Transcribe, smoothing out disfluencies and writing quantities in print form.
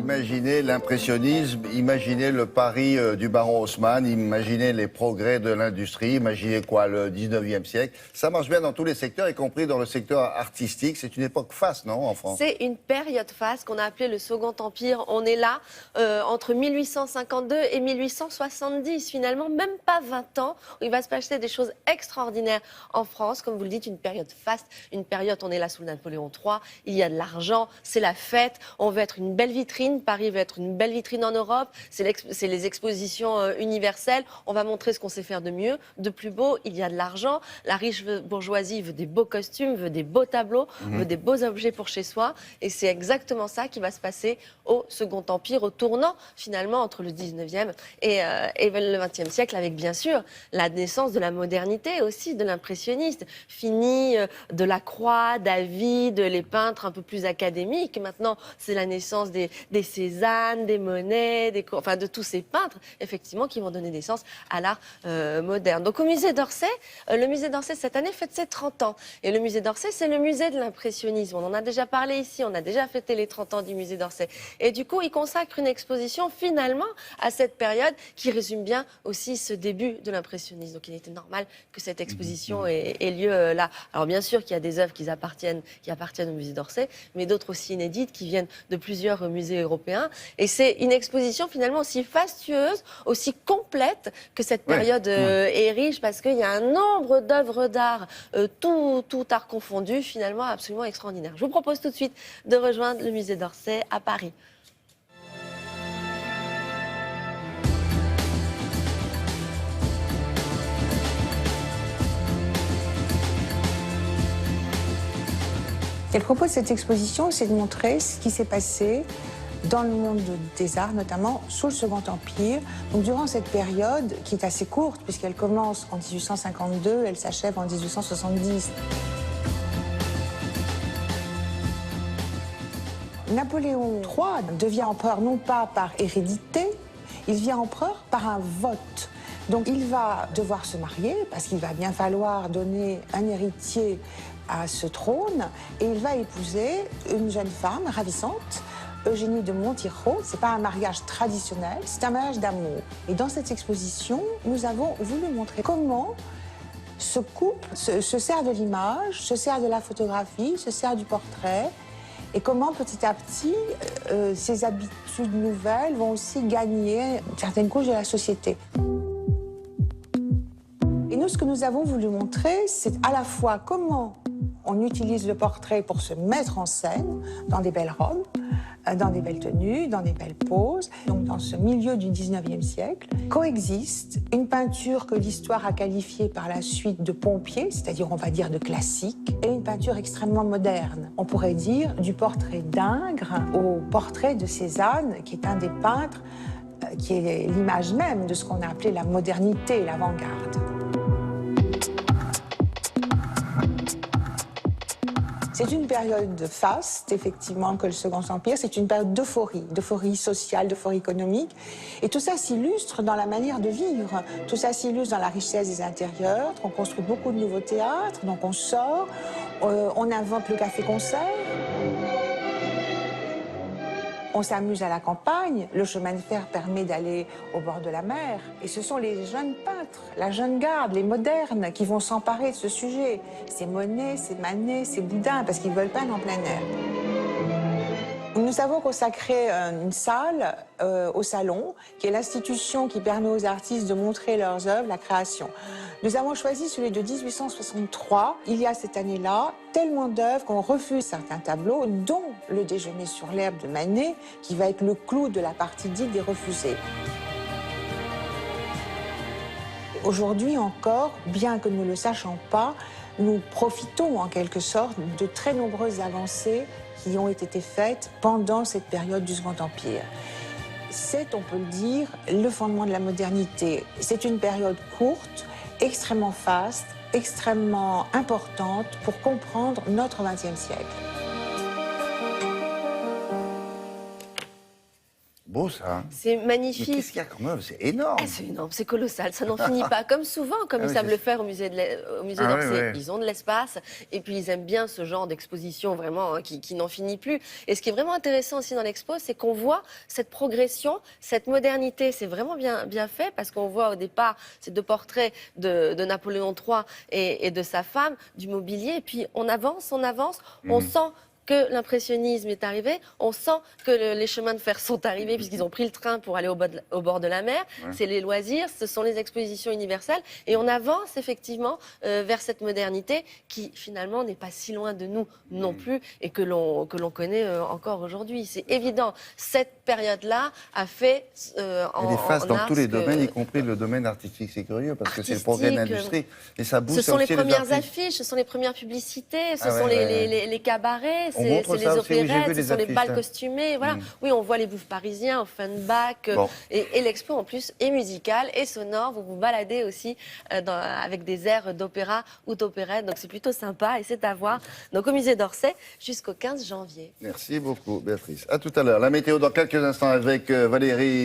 Imaginez l'impressionnisme, imaginez le Paris du baron Haussmann, imaginez les progrès de l'industrie, imaginez quoi, le 19e siècle. Ça marche bien dans tous les secteurs, y compris dans le secteur artistique. C'est une époque faste, non, en France? C'est une période faste qu'on a appelée le Second Empire. On est là entre 1852 et 1870, finalement, même pas 20 ans, où il va se passer des choses extraordinaires en France. Comme vous le dites, une période faste, une période, on est là sous Napoléon III, il y a de l'argent, c'est la fête, on veut être une belle vitrine, Paris veut être une belle vitrine en Europe, c'est les expositions universelles, on va montrer ce qu'on sait faire de mieux, de plus beau, il y a de l'argent, la riche bourgeoisie veut des beaux costumes, veut des beaux tableaux, veut des beaux objets pour chez soi, et c'est exactement ça qui va se passer au Second Empire, au tournant finalement entre le 19e et le 20e siècle, avec bien sûr la naissance de la modernité aussi, de l'impressionniste, fini de Lacroix, David, les peintres un peu plus académiques. Maintenant, c'est la naissance des Cézanne, des Monet, enfin de tous ces peintres, effectivement, qui vont donner naissance à l'art moderne. Donc au musée d'Orsay, le musée d'Orsay cette année fête ses 30 ans. Et le musée d'Orsay, c'est le musée de l'impressionnisme. On en a déjà parlé ici, on a déjà fêté les 30 ans du musée d'Orsay. Et du coup, il consacre une exposition finalement à cette période qui résume bien aussi ce début de l'impressionnisme. Donc il était normal que cette exposition ait lieu là. Alors bien sûr qu'il y a des œuvres qui appartiennent au musée d'Orsay, mais d'autres aussi inédites qui viennent de plusieurs musées européens. Et c'est une exposition finalement aussi fastueuse, aussi complète que cette période est riche, parce qu'il y a un nombre d'œuvres d'art, tout art confondu, finalement absolument extraordinaire. Je vous propose tout de suite de rejoindre le musée d'Orsay à Paris. Et le propos de cette exposition, c'est de montrer ce qui s'est passé dans le monde des arts, notamment sous le Second Empire. Donc, durant cette période, qui est assez courte, puisqu'elle commence en 1852, elle s'achève en 1870. Napoléon III devient empereur non pas par hérédité, il devient empereur par un vote. Donc il va devoir se marier, parce qu'il va bien falloir donner un héritier à ce trône, et il va épouser une jeune femme ravissante, Eugénie de Montijo. C'est pas un mariage traditionnel, c'est un mariage d'amour. Et dans cette exposition, nous avons voulu montrer comment ce couple se sert de l'image, se sert de la photographie, se sert du portrait, et comment petit à petit, ces habitudes nouvelles vont aussi gagner certaines couches de la société. Et nous, ce que nous avons voulu montrer, c'est à la fois comment on utilise le portrait pour se mettre en scène dans des belles robes, dans des belles tenues, dans des belles poses. Donc dans ce milieu du 19e siècle, coexiste une peinture que l'histoire a qualifiée par la suite de pompier, c'est-à-dire on va dire de classique, et une peinture extrêmement moderne. On pourrait dire du portrait d'Ingres au portrait de Cézanne, qui est un des peintres qui est l'image même de ce qu'on a appelé la modernité et l'avant-garde. C'est une période faste, effectivement, que le Second Empire. C'est une période d'euphorie sociale, d'euphorie économique. Et tout ça s'illustre dans la manière de vivre. Tout ça s'illustre dans la richesse des intérieurs. On construit beaucoup de nouveaux théâtres, donc on sort, on invente le café-concert. On s'amuse à la campagne, le chemin de fer permet d'aller au bord de la mer. Et ce sont les jeunes peintres, la jeune garde, les modernes qui vont s'emparer de ce sujet. C'est Monet, c'est Manet, c'est Boudin, parce qu'ils veulent peindre en plein air. Nous avons consacré une salle au Salon, qui est l'institution qui permet aux artistes de montrer leurs œuvres, la création. Nous avons choisi celui de 1863. Il y a cette année-là tellement d'œuvres qu'on refuse certains tableaux, dont le Déjeuner sur l'herbe de Manet, qui va être le clou de la partie dite des refusés. Aujourd'hui encore, bien que nous ne le sachions pas, nous profitons en quelque sorte de très nombreuses avancées qui ont été faites pendant cette période du Second Empire. C'est, on peut le dire, le fondement de la modernité. C'est une période courte, extrêmement faste, extrêmement importante pour comprendre notre XXe siècle. Beau ça. Hein. C'est Mais magnifique. qu'est-ce qu'il y a comme œuvre? C'est énorme. Ah, c'est énorme, c'est colossal, ça n'en finit pas. Comme souvent, comme Ah ils oui, savent c'est le faire au musée Ah d'Orsay, oui, oui. ils ont de l'espace et puis ils aiment bien ce genre d'exposition vraiment qui n'en finit plus. Et ce qui est vraiment intéressant aussi dans l'expo, c'est qu'on voit cette progression, cette modernité. C'est vraiment bien fait parce qu'on voit au départ ces deux portraits de Napoléon III et de sa femme, du mobilier. Et puis on avance, on sent que l'impressionnisme est arrivé, on sent que les chemins de fer sont arrivés puisqu'ils ont pris le train pour aller au bord de la mer. Ouais. C'est les loisirs, ce sont les expositions universelles et on avance effectivement vers cette modernité qui finalement n'est pas si loin de nous non plus et que l'on connaît encore aujourd'hui. C'est évident, cette période-là a fait Elle efface dans art tous les ce que- domaines, y compris le domaine artistique. C'est curieux parce que c'est le progrès de Artistique, l'industrie et ça booste Ce sont les aussi premières artistes. affiches, ce sont les premières publicités, ce Ah sont ouais, ouais. les cabarets, On c'est montre les ça aussi, oui, j'ai vu opérettes, ce les sont les affiches, bals hein. costumés. Voilà. Oui, on voit les bouffes parisiens, Offenbach. Bon. Et l'expo en plus est musicale et sonore. Vous vous baladez aussi avec des airs d'opéra ou d'opérette. Donc c'est plutôt sympa et c'est à voir. Donc au musée d'Orsay jusqu'au 15 janvier. Merci beaucoup, Béatrice. À tout à l'heure. La météo dans quelques instants avec Valérie.